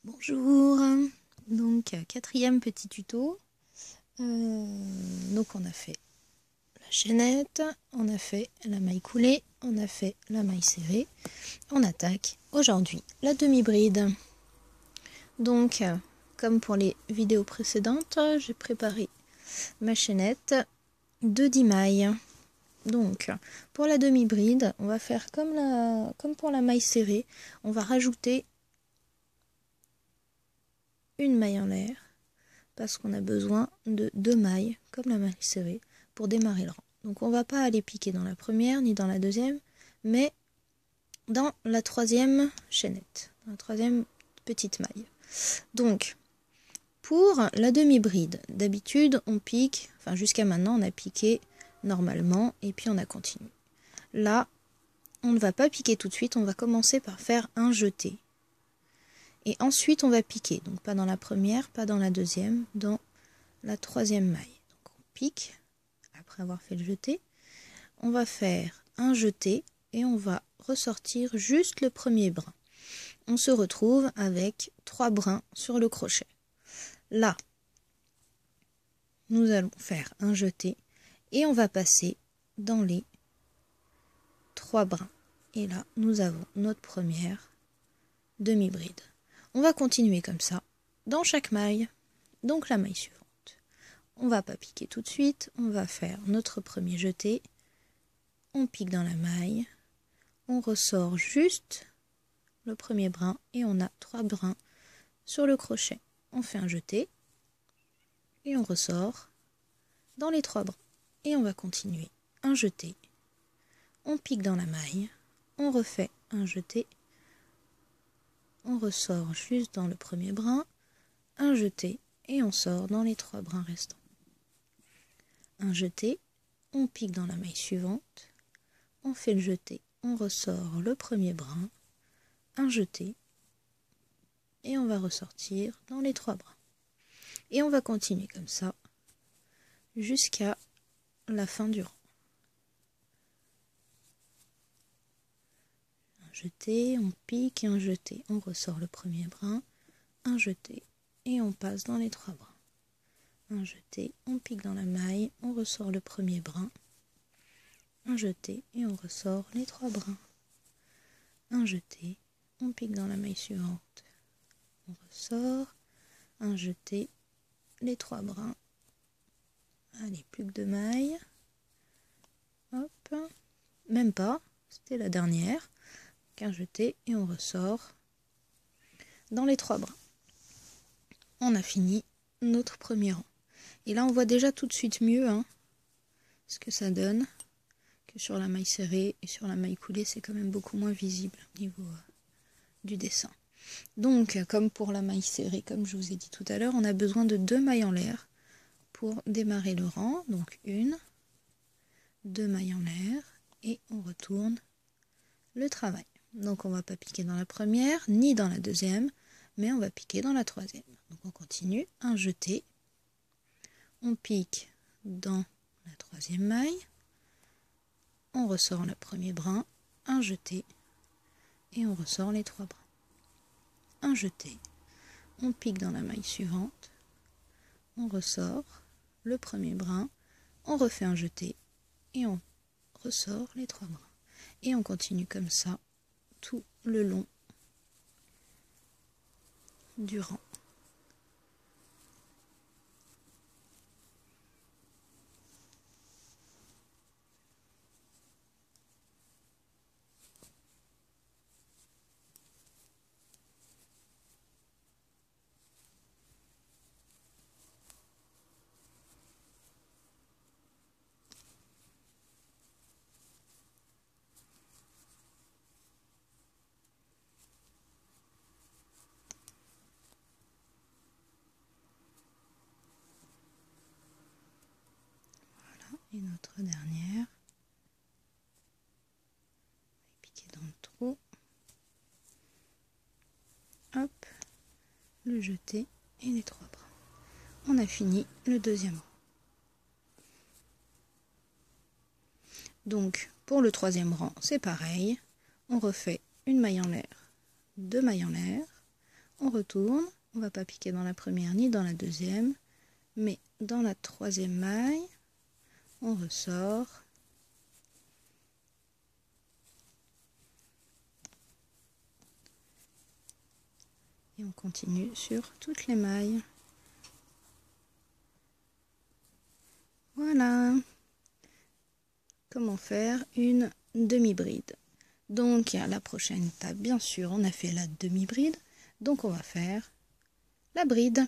Bonjour, donc quatrième petit tuto. Donc on a fait la chaînette, on a fait la maille coulée, on a fait la maille serrée. On attaque aujourd'hui la demi-bride. Donc comme pour les vidéos précédentes, j'ai préparé ma chaînette de 10 mailles. Donc pour la demi-bride, on va faire comme pour la maille serrée, on va rajouter une maille en l'air parce qu'on a besoin de 2 mailles comme la maille serrée pour démarrer le rang. Donc on ne va pas aller piquer dans la première ni dans la deuxième, mais dans la troisième chaînette, dans la troisième petite maille. Donc pour la demi-bride, d'habitude on pique, enfin jusqu'à maintenant on a piqué normalement et puis on a continué. Là on ne va pas piquer tout de suite, on va commencer par faire un jeté. Et ensuite on va piquer, donc pas dans la première, pas dans la deuxième, dans la troisième maille. Donc on pique, après avoir fait le jeté, on va faire un jeté et on va ressortir juste le premier brin. On se retrouve avec 3 brins sur le crochet. Là, nous allons faire un jeté et on va passer dans les 3 brins. Et là, nous avons notre première demi-bride. On va continuer comme ça dans chaque maille, donc la maille suivante. On va pas piquer tout de suite, on va faire notre premier jeté, on pique dans la maille, on ressort juste le premier brin et on a 3 brins sur le crochet. On fait un jeté et on ressort dans les 3 brins et on va continuer un jeté, on pique dans la maille, on refait un jeté, on ressort juste dans le premier brin, un jeté et on sort dans les 3 brins restants. Un jeté, on pique dans la maille suivante, on fait le jeté, on ressort le premier brin, un jeté et on va ressortir dans les 3 brins. Et on va continuer comme ça jusqu'à la fin du rang. Un jeté, on pique et un jeté, on ressort le premier brin, un jeté et on passe dans les 3 brins. Un jeté, on pique dans la maille, on ressort le premier brin, un jeté et on ressort les 3 brins. Un jeté, on pique dans la maille suivante, on ressort, un jeté, les 3 brins. Allez, plus que 2 mailles. Hop, même pas, c'était la dernière. Un jeté et on ressort dans les 3 brins. On a fini notre premier rang. Et là, on voit déjà tout de suite mieux ce que ça donne que sur la maille serrée et sur la maille coulée. C'est quand même beaucoup moins visible au niveau du dessin. Donc, comme pour la maille serrée, comme je vous ai dit tout à l'heure, on a besoin de 2 mailles en l'air pour démarrer le rang. Donc, 1, 2 mailles en l'air et on retourne le travail. Donc, on ne va pas piquer dans la première ni dans la deuxième, mais on va piquer dans la troisième. Donc on continue, un jeté, on pique dans la troisième maille, on ressort le premier brin, un jeté, et on ressort les 3 brins. Un jeté, on pique dans la maille suivante, on ressort le premier brin, on refait un jeté, et on ressort les 3 brins. Et on continue comme ça tout le long du rang. Et notre dernière, piquer dans le trou, hop, le jeté et les 3 brins. On a fini le deuxième rang. Donc pour le troisième rang, c'est pareil, on refait une maille en l'air, 2 mailles en l'air, on retourne, on ne va pas piquer dans la première ni dans la deuxième, mais dans la troisième maille, on ressort. Et on continue sur toutes les mailles. Voilà comment faire une demi-bride. Donc, à la prochaine étape, bien sûr, on a fait la demi-bride. Donc, on va faire la bride.